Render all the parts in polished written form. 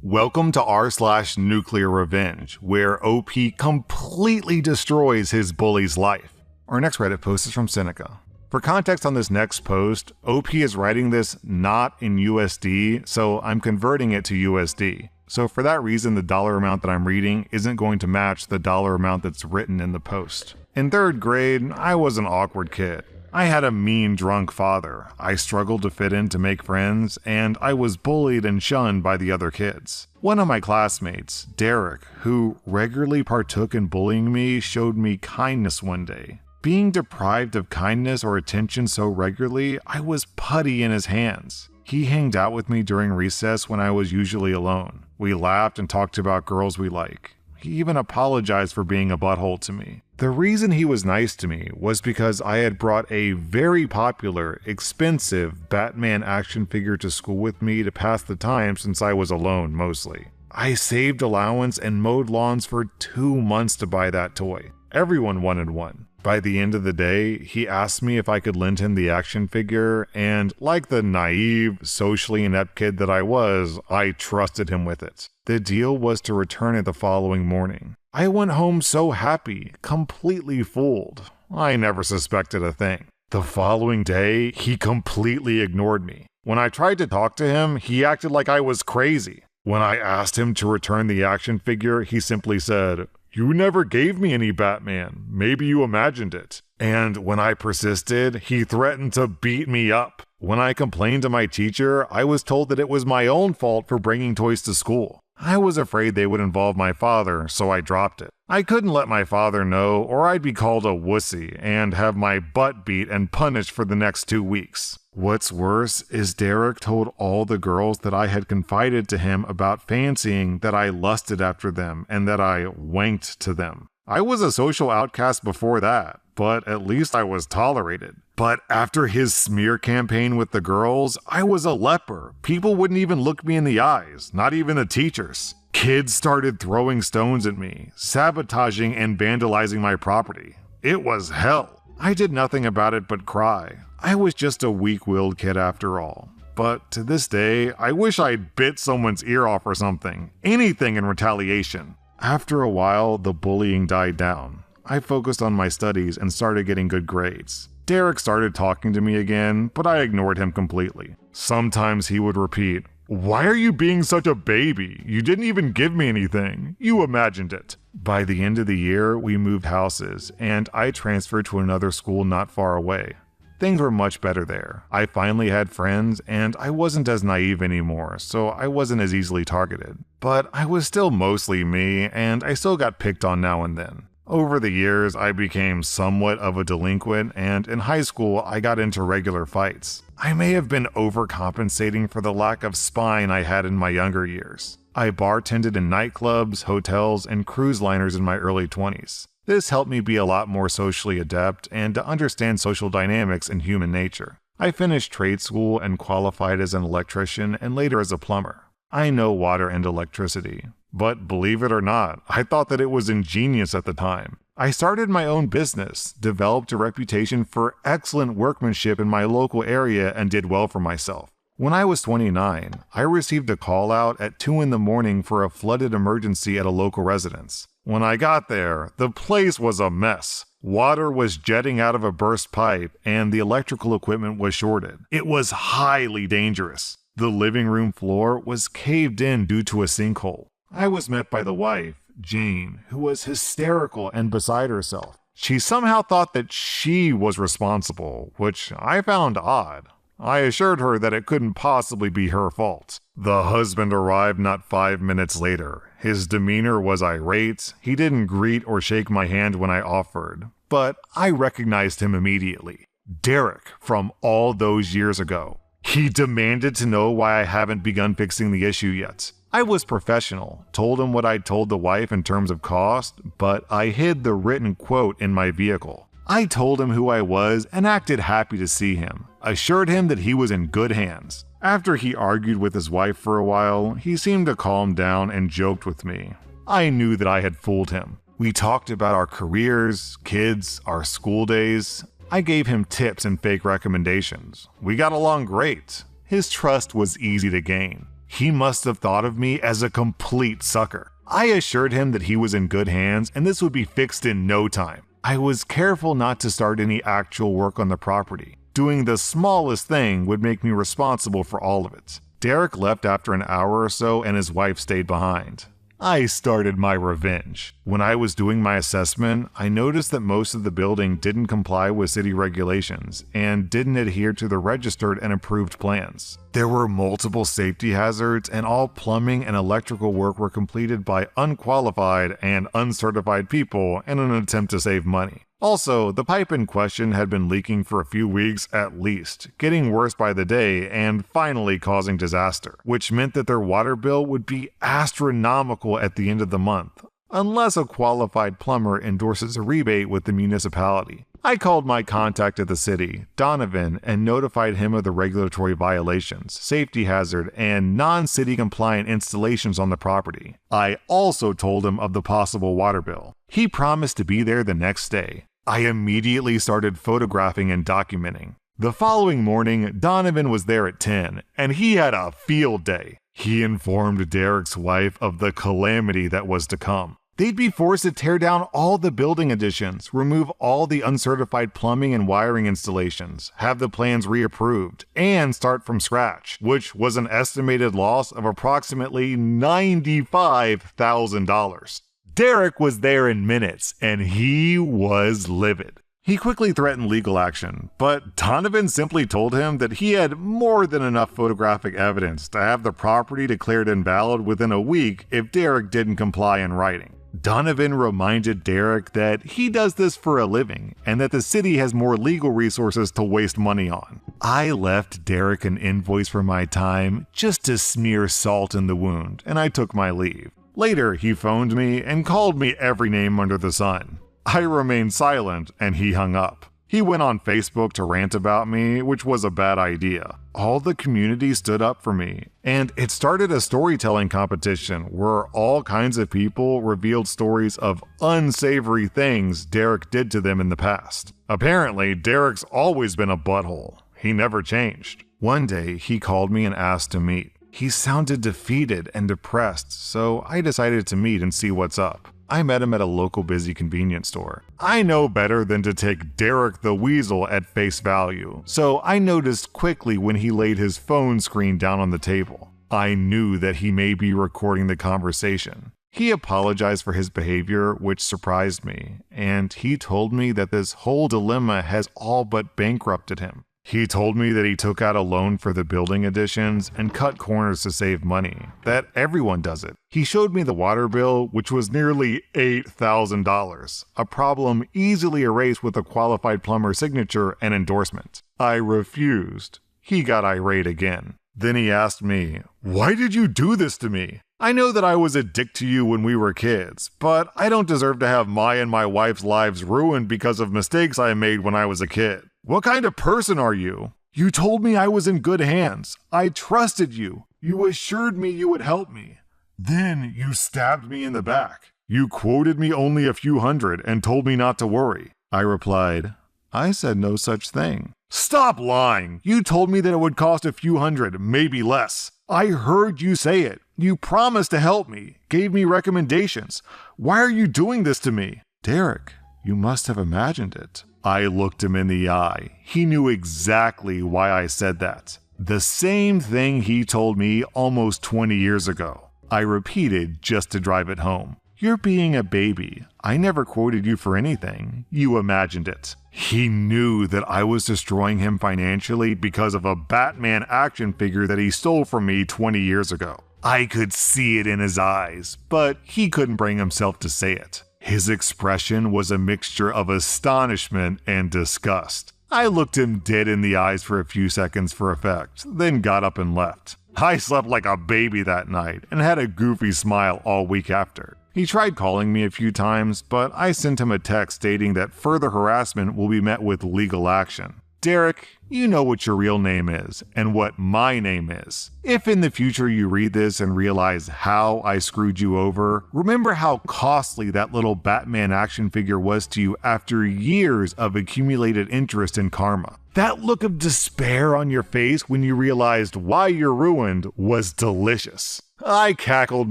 Welcome to r/nuclear revenge, where OP completely destroys his bully's life. Our next Reddit post is from Seneca. For context on this next post, OP is writing this not in USD, so I'm converting it to USD. So for that reason, the dollar amount that I'm reading isn't going to match the dollar amount that's written in the post. In 3rd grade, I was an awkward kid. I had a mean, drunk father. I struggled to fit in to make friends, and I was bullied and shunned by the other kids. One of my classmates, Derek, who regularly partook in bullying me, showed me kindness one day. Being deprived of kindness or attention so regularly, I was putty in his hands. He hanged out with me during recess when I was usually alone. We laughed and talked about girls we like. He even apologized for being a butthole to me. The reason he was nice to me was because I had brought a very popular, expensive Batman action figure to school with me to pass the time since I was alone mostly. I saved allowance and mowed lawns for 2 months to buy that toy. Everyone wanted one. By the end of the day, he asked me if I could lend him the action figure, and like the naive, socially inept kid that I was, I trusted him with it. The deal was to return it the following morning. I went home so happy, completely fooled. I never suspected a thing. The following day, he completely ignored me. When I tried to talk to him, he acted like I was crazy. When I asked him to return the action figure, he simply said, "You never gave me any Batman. Maybe you imagined it." And when I persisted, he threatened to beat me up. When I complained to my teacher, I was told that it was my own fault for bringing toys to school. I was afraid they would involve my father, so I dropped it. I couldn't let my father know, or I'd be called a wussy and have my butt beat and punished for the next 2 weeks. What's worse is Derek told all the girls that I had confided to him about fancying that I lusted after them and that I wanked to them. I was a social outcast before that, but at least I was tolerated. But after his smear campaign with the girls, I was a leper. People wouldn't even look me in the eyes, not even the teachers. Kids started throwing stones at me, sabotaging and vandalizing my property. It was hell. I did nothing about it but cry. I was just a weak-willed kid after all. But to this day, I wish I'd bit someone's ear off or something. Anything in retaliation. After a while, the bullying died down. I focused on my studies and started getting good grades. Derek started talking to me again, but I ignored him completely. Sometimes he would repeat, "Why are you being such a baby? You didn't even give me anything. You imagined it." By the end of the year, we moved houses, and I transferred to another school not far away. Things were much better there. I finally had friends, and I wasn't as naive anymore, so I wasn't as easily targeted. But I was still mostly me, and I still got picked on now and then. Over the years, I became somewhat of a delinquent, and in high school, I got into regular fights. I may have been overcompensating for the lack of spine I had in my younger years. I bartended in nightclubs, hotels, and cruise liners in my early 20s. This helped me be a lot more socially adept and to understand social dynamics and human nature. I finished trade school and qualified as an electrician and later as a plumber. I know water and electricity, but believe it or not, I thought that it was ingenious at the time. I started my own business, developed a reputation for excellent workmanship in my local area, and did well for myself. When I was 29, I received a call out at 2 a.m. for a flooded emergency at a local residence. When I got there, the place was a mess. Water was jetting out of a burst pipe, and the electrical equipment was shorted. It was highly dangerous. The living room floor was caved in due to a sinkhole. I was met by the wife, Jane, who was hysterical and beside herself. She somehow thought that she was responsible, which I found odd. I assured her that it couldn't possibly be her fault. The husband arrived not 5 minutes later. His demeanor was irate. He didn't greet or shake my hand when I offered, but I recognized him immediately. Derek from all those years ago. He demanded to know why I haven't begun fixing the issue yet. I was professional, told him what I'd told the wife in terms of cost, but I hid the written quote in my vehicle. I told him who I was and acted happy to see him, assured him that he was in good hands. After he argued with his wife for a while, he seemed to calm down and joked with me. I knew that I had fooled him. We talked about our careers, kids, our school days. I gave him tips and fake recommendations. We got along great. His trust was easy to gain. He must have thought of me as a complete sucker. I assured him that he was in good hands and this would be fixed in no time. I was careful not to start any actual work on the property. Doing the smallest thing would make me responsible for all of it. Derek left after an hour or so and his wife stayed behind. I started my revenge. When I was doing my assessment, I noticed that most of the building didn't comply with city regulations and didn't adhere to the registered and approved plans. There were multiple safety hazards, and all plumbing and electrical work were completed by unqualified and uncertified people in an attempt to save money. Also, the pipe in question had been leaking for a few weeks at least, getting worse by the day and finally causing disaster, which meant that their water bill would be astronomical at the end of the month, unless a qualified plumber endorses a rebate with the municipality. I called my contact at the city, Donovan, and notified him of the regulatory violations, safety hazard, and non-city compliant installations on the property. I also told him of the possible water bill. He promised to be there the next day. I immediately started photographing and documenting. The following morning, Donovan was there at 10, and he had a field day. He informed Derek's wife of the calamity that was to come. They'd be forced to tear down all the building additions, remove all the uncertified plumbing and wiring installations, have the plans reapproved, and start from scratch, which was an estimated loss of approximately $95,000. Derek was there in minutes, and he was livid. He quickly threatened legal action, but Donovan simply told him that he had more than enough photographic evidence to have the property declared invalid within a week if Derek didn't comply in writing. Donovan reminded Derek that he does this for a living and that the city has more legal resources to waste money on. I left Derek an invoice for my time just to smear salt in the wound, and I took my leave. Later, he phoned me and called me every name under the sun. I remained silent and he hung up. He went on Facebook to rant about me, which was a bad idea. All the community stood up for me, and it started a storytelling competition where all kinds of people revealed stories of unsavory things Derek did to them in the past. Apparently, Derek's always been a butthole. He never changed. One day, he called me and asked to meet. He sounded defeated and depressed, so I decided to meet and see what's up. I met him at a local busy convenience store. I know better than to take Derek the Weasel at face value, so I noticed quickly when he laid his phone screen down on the table. I knew that he may be recording the conversation. He apologized for his behavior, which surprised me, and he told me that this whole dilemma has all but bankrupted him. He told me that he took out a loan for the building additions and cut corners to save money, that everyone does it. He showed me the water bill, which was nearly $8,000, a problem easily erased with a qualified plumber's signature and endorsement. I refused. He got irate again. Then he asked me, "Why did you do this to me? I know that I was a dick to you when we were kids, but I don't deserve to have my and my wife's lives ruined because of mistakes I made when I was a kid. What kind of person are you? You told me I was in good hands. I trusted you. You assured me you would help me. Then you stabbed me in the back. You quoted me only a few hundred and told me not to worry." I replied, "I said no such thing." "Stop lying. You told me that it would cost a few hundred, maybe less. I heard you say it. You promised to help me, gave me recommendations. Why are you doing this to me?" "Derek, you must have imagined it." I looked him in the eye. He knew exactly why I said that. The same thing he told me almost 20 years ago. I repeated just to drive it home. "You're being a baby. I never quoted you for anything. You imagined it." He knew that I was destroying him financially because of a Batman action figure that he stole from me 20 years ago. I could see it in his eyes, but he couldn't bring himself to say it. His expression was a mixture of astonishment and disgust. I looked him dead in the eyes for a few seconds for effect, then got up and left. I slept like a baby that night and had a goofy smile all week after. He tried calling me a few times, but I sent him a text stating that further harassment will be met with legal action. Derek, you know what your real name is and what my name is. If in the future you read this and realize how I screwed you over, remember how costly that little Batman action figure was to you after years of accumulated interest in karma. That look of despair on your face when you realized why you're ruined was delicious. I cackled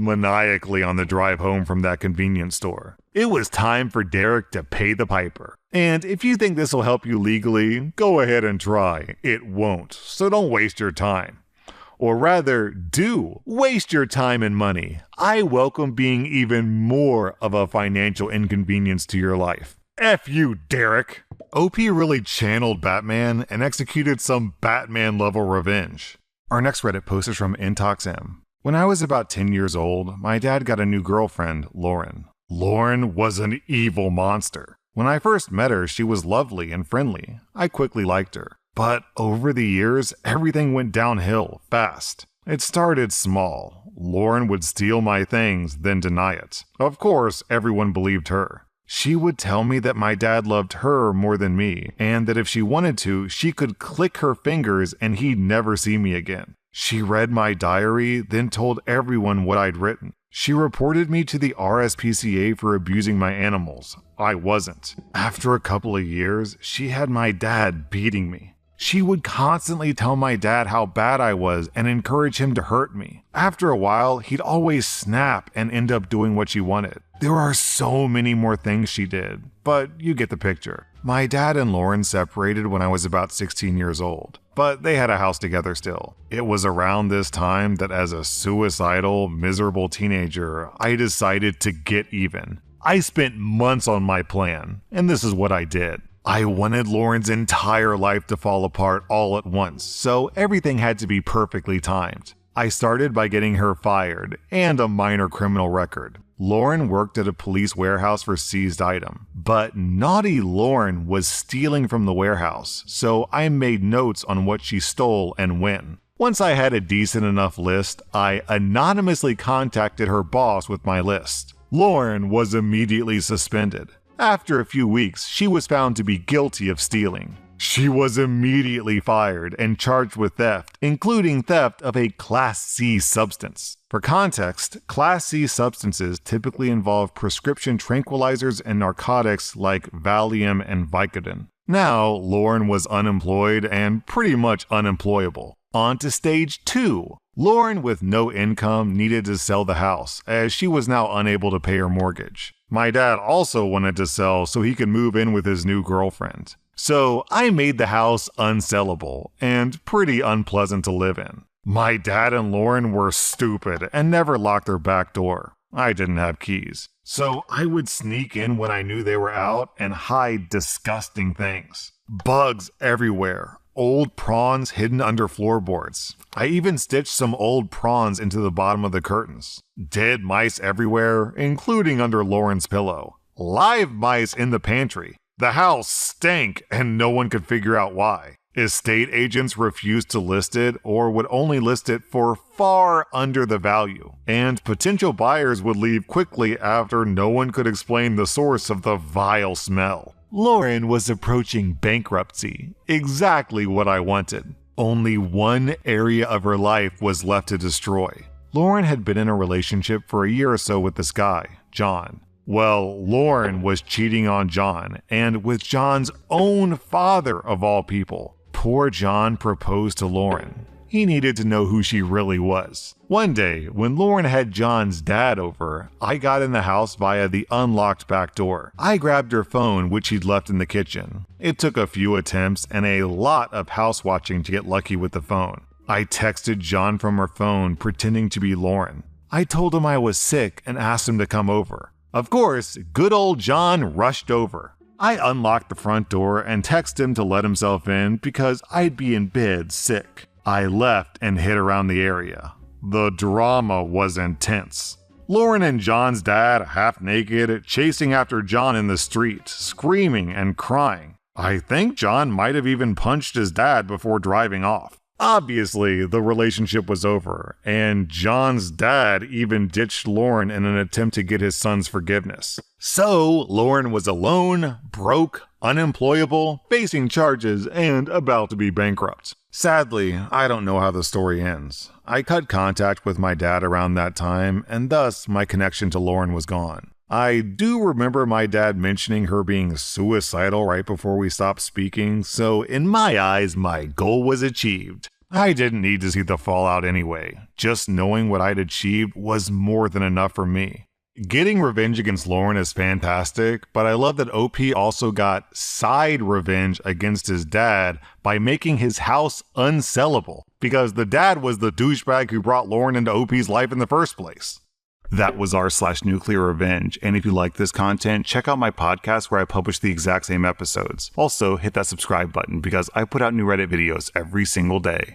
maniacally on the drive home from that convenience store. It was time for Derek to pay the piper. And if you think this will help you legally, go ahead and try. It won't, so don't waste your time. Or rather, do waste your time and money. I welcome being even more of a financial inconvenience to your life. F you, Derek. OP really channeled Batman and executed some Batman-level revenge. Our next Reddit post is from IntoxM. When I was about 10 years old, my dad got a new girlfriend, Lauren. Lauren was an evil monster. When I first met her, she was lovely and friendly. I quickly liked her. But over the years, everything went downhill fast. It started small. Lauren would steal my things, then deny it. Of course, everyone believed her. She would tell me that my dad loved her more than me, and that if she wanted to, she could click her fingers and he'd never see me again. She read my diary, then told everyone what I'd written. She reported me to the RSPCA for abusing my animals. I wasn't. After a couple of years, she had my dad beating me. She would constantly tell my dad how bad I was and encourage him to hurt me. After a while, he'd always snap and end up doing what she wanted. There are so many more things she did, but you get the picture. My dad and Lauren separated when I was about 16 years old, but they had a house together still. It was around this time that as a suicidal, miserable teenager, I decided to get even. I spent months on my plan, and this is what I did. I wanted Lauren's entire life to fall apart all at once, so everything had to be perfectly timed. I started by getting her fired and a minor criminal record. Lauren worked at a police warehouse for seized item, but naughty Lauren was stealing from the warehouse, so I made notes on what she stole and when. Once I had a decent enough list, I anonymously contacted her boss with my list. Lauren was immediately suspended. After a few weeks, she was found to be guilty of stealing. She was immediately fired and charged with theft, including theft of a Class C substance. For context, Class C substances typically involve prescription tranquilizers and narcotics like Valium and Vicodin. Now, Lauren was unemployed and pretty much unemployable. On to stage 2. Lauren, with no income, needed to sell the house, as she was now unable to pay her mortgage. My dad also wanted to sell so he could move in with his new girlfriend. So I made the house unsellable and pretty unpleasant to live in. My dad and Lauren were stupid and never locked their back door. I didn't have keys. So I would sneak in when I knew they were out and hide disgusting things. Bugs everywhere. Old prawns hidden under floorboards. I even stitched some old prawns into the bottom of the curtains. Dead mice everywhere, including under Lauren's pillow. Live mice in the pantry. The house stank and no one could figure out why. Estate agents refused to list it or would only list it for far under the value. And potential buyers would leave quickly after no one could explain the source of the vile smell. Lauren was approaching bankruptcy, exactly what I wanted. Only one area of her life was left to destroy. Lauren had been in a relationship for a year or so with this guy, John. Well, Lauren was cheating on John, and with John's own father of all people. Poor John proposed to Lauren. He needed to know who she really was. One day, when Lauren had John's dad over, I got in the house via the unlocked back door. I grabbed her phone, which she'd left in the kitchen. It took a few attempts and a lot of house watching to get lucky with the phone. I texted John from her phone, pretending to be Lauren. I told him I was sick and asked him to come over. Of course, good old John rushed over. I unlocked the front door and texted him to let himself in because I'd be in bed sick. I left and hid around the area. The drama was intense. Lauren and John's dad, half naked, chasing after John in the street, screaming and crying. I think John might have even punched his dad before driving off. Obviously, the relationship was over, and John's dad even ditched Lauren in an attempt to get his son's forgiveness. So, Lauren was alone, broke, unemployable, facing charges, and about to be bankrupt. Sadly, I don't know how the story ends. I cut contact with my dad around that time, and thus my connection to Lauren was gone. I do remember my dad mentioning her being suicidal right before we stopped speaking, so in my eyes, my goal was achieved. I didn't need to see the fallout anyway. Just knowing what I'd achieved was more than enough for me. Getting revenge against Lauren is fantastic, but I love that OP also got side revenge against his dad by making his house unsellable, because the dad was the douchebag who brought Lauren into OP's life in the first place. That was r/nuclear revenge, and if you like this content, check out my podcast where I publish the exact same episodes. Also, hit that subscribe button because I put out new Reddit videos every single day.